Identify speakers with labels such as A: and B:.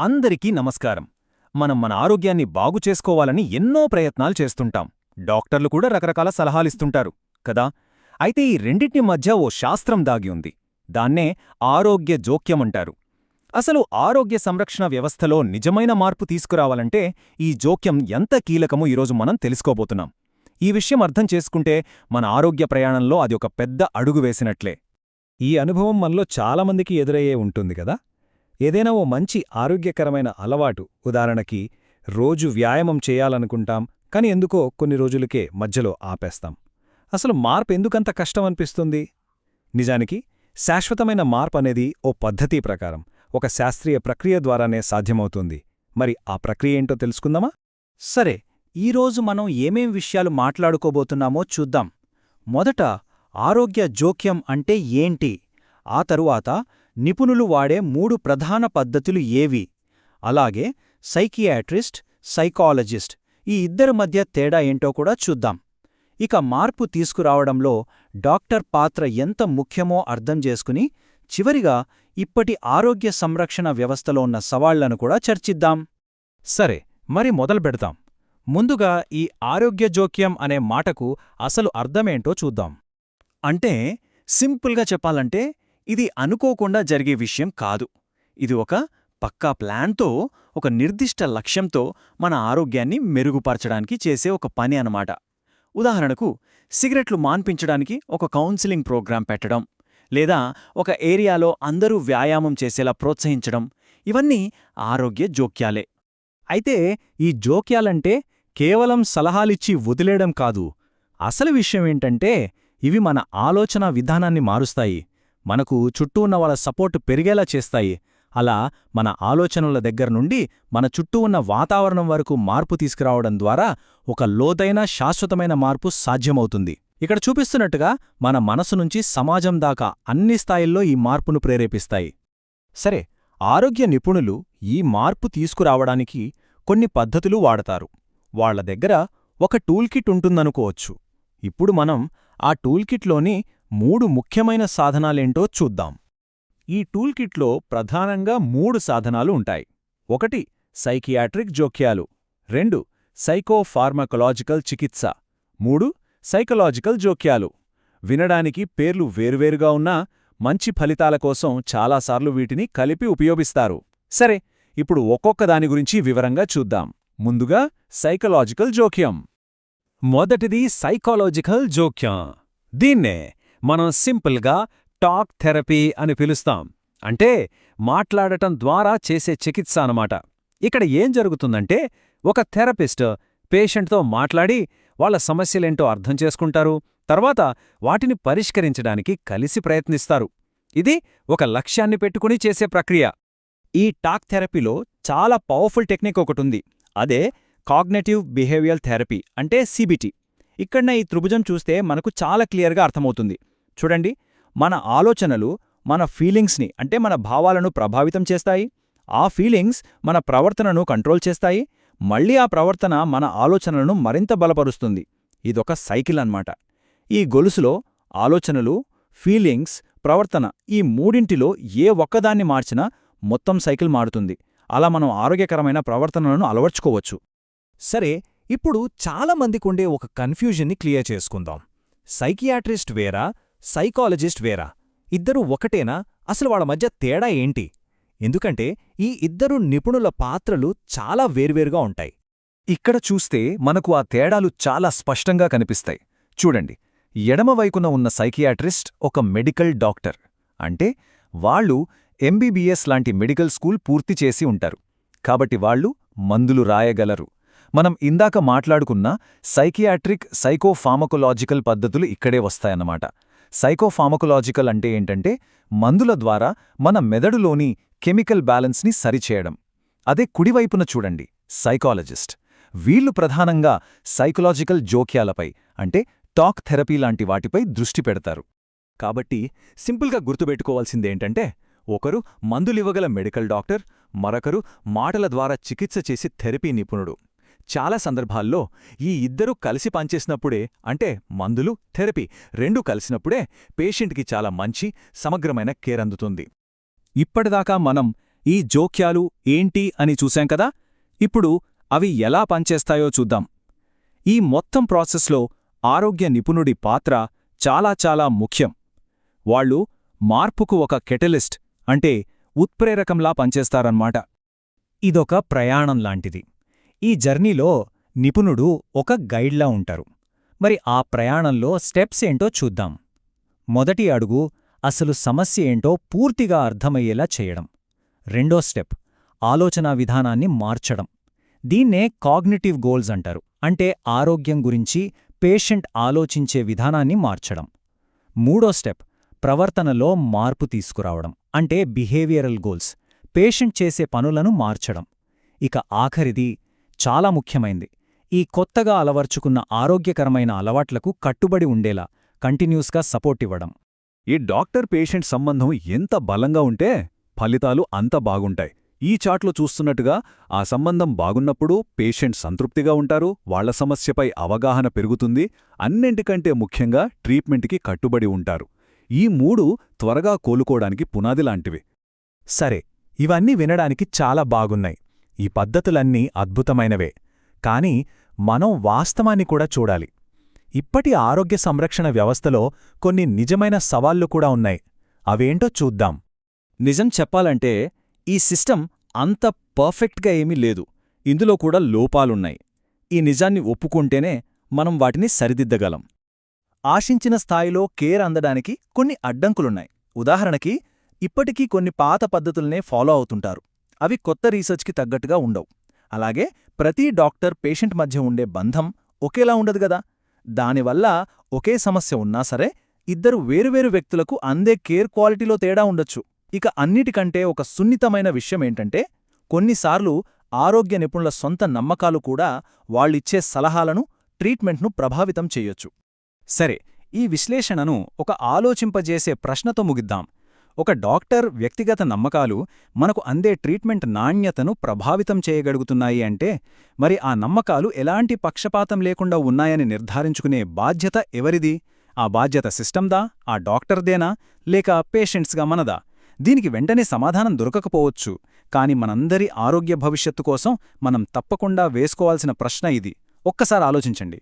A: అందరికీ నమస్కారం. మనం మన ఆరోగ్యాన్ని బాగు చేసుకోవాలని ఎన్నో ప్రయత్నాలు చేస్తుంటాం. డాక్టర్లు కూడా రకరకాల సలహాలిస్తుంటారు కదా. అయితే ఈ రెండింటి మధ్య ఓ శాస్త్రం దాగి ఉంది. దాన్నే ఆరోగ్య జోక్యమంటారు. అసలు ఆరోగ్య సంరక్షణ వ్యవస్థలో నిజమైన మార్పు తీసుకురావాలంటే ఈ జోక్యం ఎంత కీలకమో ఈరోజు మనం తెలుసుకోబోతున్నాం. ఈ విషయం అర్థం చేసుకుంటే మన ఆరోగ్య ప్రయాణంలో అది ఒక పెద్ద అడుగు వేసినట్లే.
B: ఈ అనుభవం మనలో చాలామందికి ఎదురయ్యే ఉంటుంది కదా. ఏదైనా ఓ మంచి ఆరోగ్యకరమైన అలవాటు, ఉదాహరణకి రోజు వ్యాయామం చేయాలనుకుంటాం, కాని ఎందుకో కొన్ని రోజులకే మధ్యలో ఆపేస్తాం. అసలు మార్పు ఎందుకంత కష్టమనిపిస్తుంది? నిజానికి శాశ్వతమైన మార్పు అనేది ఓ పద్ధతి ప్రకారం, ఒక శాస్త్రీయ ప్రక్రియ ద్వారానే సాధ్యమవుతుంది. మరి ఆ ప్రక్రియ ఏంటో తెలుసుకుందామా?
C: సరే, ఈరోజు మనం ఏమేం విషయాలు మాట్లాడుకోబోతున్నామో చూద్దాం. మొదట ఆరోగ్య జోక్యం అంటే ఏంటి, ఆ తరువాత నిపుణులు వాడే 3 ప్రధాన పద్ధతులు ఏవి, అలాగే సైకియాట్రిస్ట్, సైకాలజిస్ట్ ఈ ఇద్దరి మధ్య తేడా ఏంటో కూడా చూద్దాం. ఇక మార్పు తీసుకురావడంలో డాక్టర్ పాత్ర ఎంత ముఖ్యమో అర్థం చేసుకుని చివరిగా ఇప్పటి ఆరోగ్య సంరక్షణ వ్యవస్థలో ఉన్న సవాళ్లను కూడా చర్చిద్దాం.
A: సరే, మరి మొదలుపెడతాం. ముందుగా ఈ ఆరోగ్య జోక్యం అనే మాటకు అసలు అర్థమేంటో చూద్దాం.
C: అంటే సింపుల్గా చెప్పాలంటే ఇది అనుకోకుండా జరిగే విషయం కాదు. ఇది ఒక పక్కా ప్లాన్తో, ఒక నిర్దిష్ట లక్ష్యంతో మన ఆరోగ్యాన్ని మెరుగుపరచడానికి చేసే ఒక పని అన్నమాట. ఉదాహరణకు, సిగరెట్లు మాన్పించడానికి ఒక కౌన్సిలింగ్ ప్రోగ్రాం పెట్టడం, లేదా ఒక ఏరియాలో అందరూ వ్యాయామం చేసేలా ప్రోత్సహించడం, ఇవన్నీ ఆరోగ్య జోక్యాలే.
A: అయితే ఈ జోక్యాలంటే కేవలం సలహాలిచ్చి వదిలేయడం కాదు. అసలు విషయమేంటంటే ఇవి మన ఆలోచనా విధానాన్ని మారుస్తాయి, మనకు చుట్టూ ఉన్న వాళ్ళ సపోర్టు పెరిగేలా చేస్తాయి. అలా మన ఆలోచనల దగ్గర్నుండి మన చుట్టూ ఉన్న వాతావరణం వరకు మార్పు తీసుకురావడం ద్వారా ఒక లోతైన శాశ్వతమైన మార్పు సాధ్యమవుతుంది. ఇక్కడ చూపిస్తున్నట్టుగా మన మనసు నుంచి సమాజం దాకా అన్ని స్థాయిల్లో ఈ మార్పును ప్రేరేపిస్తాయి. సరే, ఆరోగ్య నిపుణులు ఈ మార్పు తీసుకురావడానికి కొన్ని పద్ధతులు వాడతారు. వాళ్ల దగ్గర ఒక టూల్కిట్ ఉంటుందనుకోవచ్చు. ఇప్పుడు మనం ఆ టూల్కిట్లోని 3 ముఖ్యమైన సాధనాలేంటో చూద్దాం. ఈ టూల్కిట్లో ప్రధానంగా 3 సాధనాలు ఉంటాయి. 1 సైకియాట్రిక్ జోక్యాలు, 2 సైకోఫార్మకలాజికల్ చికిత్స, 3 సైకలాజికల్ జోక్యాలు. వినడానికి పేర్లు వేరువేరుగా ఉన్నా మంచి ఫలితాల కోసం చాలాసార్లు వీటిని కలిపి ఉపయోగిస్తారు. సరే, ఇప్పుడు ఒక్కొక్క దాని గురించి వివరంగా చూద్దాం. ముందుగా సైకలాజికల్ జోక్యం. మొదటిది సైకాలజికల్ జోక్యం. దీన్నే మనం సింపుల్గా టాక్ థెరపీ అని పిలుస్తాం. అంటే మాట్లాడటం ద్వారా చేసే చికిత్స అన్నమాట. ఇక్కడ ఏం జరుగుతుందంటే, ఒక థెరపిస్ట్ పేషెంట్తో మాట్లాడి వాళ్ళ సమస్యలేంటో అర్థం చేసుకుంటారు, తర్వాత వాటిని పరిష్కరించడానికి కలిసి ప్రయత్నిస్తారు. ఇది ఒక లక్ష్యాన్ని పెట్టుకుని చేసే ప్రక్రియ. ఈ టాక్ థెరపీలో చాలా పవర్ఫుల్ టెక్నిక్ ఒకటుంది. అదే కాగ్నిటివ్ బిహేవియరల్ థెరపీ, అంటే సిబిటి. ఇక్కడనే ఈ త్రిభుజం చూస్తే మనకు చాలా క్లియర్గా అర్థమవుతుంది. చూడండి, మన ఆలోచనలు మన ఫీలింగ్స్ని, అంటే మన భావాలను ప్రభావితం చేస్తాయి. ఆ ఫీలింగ్స్ మన ప్రవర్తనను కంట్రోల్ చేస్తాయి. మళ్ళీ ఆ ప్రవర్తన మన ఆలోచనలను మరింత బలపరుస్తుంది. ఇదొక సైకిల్ అన్నమాట. ఈ గొలుసులో ఆలోచనలు, ఫీలింగ్స్, ప్రవర్తన ఈ మూడింటిలో ఏ ఒక్కదాన్ని మార్చినా మొత్తం సైకిల్ మారుతుంది. అలా మనం ఆరోగ్యకరమైన ప్రవర్తనలను అలవర్చుకోవచ్చు.
B: సరే, ఇప్పుడు చాలామందికుండే ఒక కన్ఫ్యూజన్ని క్లియర్ చేసుకుందాం. సైకియాట్రిస్ట్ వేరా, సైకాలజిస్ట్ వేరా? ఇద్దరూ ఒకటేనా? అసలు వాళ్ళ మధ్య తేడా ఏంటి? ఎందుకంటే ఈ ఇద్దరు నిపుణుల పాత్రలు చాలా వేర్వేరుగా ఉంటాయి.
A: ఇక్కడ చూస్తే మనకు ఆ తేడాలు చాలా స్పష్టంగా కనిపిస్తాయి. చూడండి, ఎడమవైపున ఉన్న సైకియాట్రిస్ట్ ఒక మెడికల్ డాక్టర్. అంటే వాళ్ళు ఎంబీబీఎస్ లాంటి మెడికల్ స్కూల్ పూర్తి చేసి ఉంటారు. కాబట్టి వాళ్ళు మందులు రాయగలరు. మనం ఇందాక మాట్లాడుకున్న సైకియాట్రిక్, సైకోఫార్మకోలాజికల్ పద్ధతులు ఇక్కడే వస్తాయన్నమాట. సైకోఫార్మకోలాజికల్ అంటే ఏంటంటే మందుల ద్వారా మన మెదడులోని కెమికల్ బ్యాలెన్స్ని సరిచేయడం. అదే కుడివైపున చూడండి, సైకాలజిస్ట్. వీళ్లు ప్రధానంగా సైకలాజికల్ జోక్యాలపై, అంటే టాక్ థెరపీ లాంటి వాటిపై దృష్టి పెడతారు. కాబట్టి సింపుల్గా గుర్తుపెట్టుకోవాల్సిందేంటంటే, ఒకరు మందులివ్వగల మెడికల్ డాక్టర్, మరొకరు మాటల ద్వారా చికిత్స చేసి థెరపీ నిపుణుడు. చాలా సందర్భాల్లో ఈ ఇద్దరూ కలిసి పనిచేసినప్పుడే, అంటే మందులు, థెరపీ రెండూ కలిసినప్పుడే పేషెంట్కి చాలా మంచి, సమగ్రమైన కేర్ అందుతుంది. ఇప్పటిదాకా మనం
B: ఈ జోక్యాలు ఏంటి అని చూశాం కదా ఇప్పుడు అవి ఎలా పనిచేస్తాయో చూద్దాం. ఈ మొత్తం ప్రాసెస్లో ఆరోగ్య నిపుణుడి పాత్ర చాలా ముఖ్యం. వాళ్ళు మార్పుకు ఒక కెటలిస్ట్ అంటే ఉత్ప్రేరకంలా పనిచేస్తారన్నమాట.
C: ఇదొక ప్రయాణం లాంటిది. ఈ జర్నీలో నిపుణుడు ఒక గైడ్లా ఉంటారు. మరి ఆ ప్రయాణంలో స్టెప్స్ ఏంటో చూద్దాం. మొదటి అడుగు అసలు సమస్య ఏంటో పూర్తిగా అర్థమయ్యేలా చేయడం. రెండో స్టెప్ ఆలోచనా విధానాన్ని మార్చడం. దీన్నే కాగ్నిటివ్ గోల్స్ అంటారు. అంటే ఆరోగ్యం గురించి పేషెంట్ ఆలోచించే విధానాన్ని మార్చడం. మూడో స్టెప్ ప్రవర్తనలో మార్పు తీసుకురావడం. అంటే బిహేవియరల్ గోల్స్, పేషెంట్ చేసే పనులను మార్చడం. ఇక ఆఖరిది చాలా ముఖ్యమైంది, ఈ కొత్తగా అలవర్చుకున్న ఆరోగ్యకరమైన అలవాట్లకు కట్టుబడి ఉండేలా కంటిన్యూస్గా సపోర్ట్ ఇవ్వడం.
B: ఈ డాక్టర్ పేషెంట్ సంబంధం ఎంత బలంగా ఉంటే ఫలితాలు అంత బాగుంటాయి. ఈ చాట్లో చూస్తున్నట్టుగా ఆ సంబంధం బాగున్నప్పుడు పేషెంట్ సంతృప్తిగా ఉంటారు, వాళ్ల సమస్యపై అవగాహన పెరుగుతుంది, అన్నింటికంటే ముఖ్యంగా ట్రీట్మెంట్కి కట్టుబడి ఉంటారు. ఈ మూడు త్వరగా కోలుకోవడానికి పునాదిలాంటివి.
A: సరే, ఇవన్నీ వినడానికి చాలా బాగున్నాయి. ఈ పద్ధతులన్నీ అద్భుతమైనవే. కాని మనం వాస్తవాన్ని కూడా చూడాలి. ఇప్పటి ఆరోగ్య సంరక్షణ వ్యవస్థలో కొన్ని నిజమైన సవాళ్లు కూడా ఉన్నాయి. అవేంటో చూద్దాం.
C: నిజం చెప్పాలంటే ఈ సిస్టమ్ అంత పర్ఫెక్ట్గా ఏమీ లేదు. ఇందులో కూడా లోపాలున్నాయి. ఈ నిజాన్ని ఒప్పుకుంటేనే మనం వాటిని సరిదిద్దగలం. ఆశించిన స్థాయిలో కేర్ అందడానికి కొన్ని అడ్డంకులున్నాయి. ఉదాహరణకి ఇప్పటికీ కొన్ని పాత పద్ధతుల్నే ఫాలో అవుతుంటారు. అవి కొత్త రీసెర్చ్కి తగ్గట్టుగా ఉండవు. అలాగే ప్రతి డాక్టర్ పేషెంట్ మధ్య ఉండే బంధం ఒకేలా ఉండదు గదా. దానివల్ల ఒకే సమస్య ఉన్నా సరే ఇద్దరు వేరువేరు వ్యక్తులకు అందే కేర్ క్వాలిటీలో తేడా ఉండొచ్చు. ఇక అన్నిటికంటే ఒక సున్నితమైన విషయమేంటంటే కొన్నిసార్లు ఆరోగ్య నిపుణుల సొంత నమ్మకాలు కూడా వాళ్ళిచ్చే సలహాలను, ట్రీట్మెంట్ను ప్రభావితం చెయ్యొచ్చు. సరే, ఈ విశ్లేషణను ఒక ఆలోచింపజేసే ప్రశ్నతో ముగిద్దాం. ఒక డాక్టర్ వ్యక్తిగత నమ్మకాలు మనకు అందే ట్రీట్మెంట్ నాణ్యతను ప్రభావితం చేయగలుగుతున్నాయి అంటే మరి ఆ నమ్మకాలు ఎలాంటి పక్షపాతం లేకుండా ఉన్నాయని నిర్ధారించుకునే బాధ్యత ఎవరిది? ఆ బాధ్యత సిస్టమ్దా, ఆ డాక్టర్దేనా, లేక పేషెంట్స్గా మనదా? దీనికి వెంటనే సమాధానం దొరకకపోవచ్చు. కాని మనందరి ఆరోగ్య భవిష్యత్తు కోసం మనం తప్పకుండా వేసుకోవాల్సిన ప్రశ్న ఇది. ఒక్కసారి ఆలోచించండి.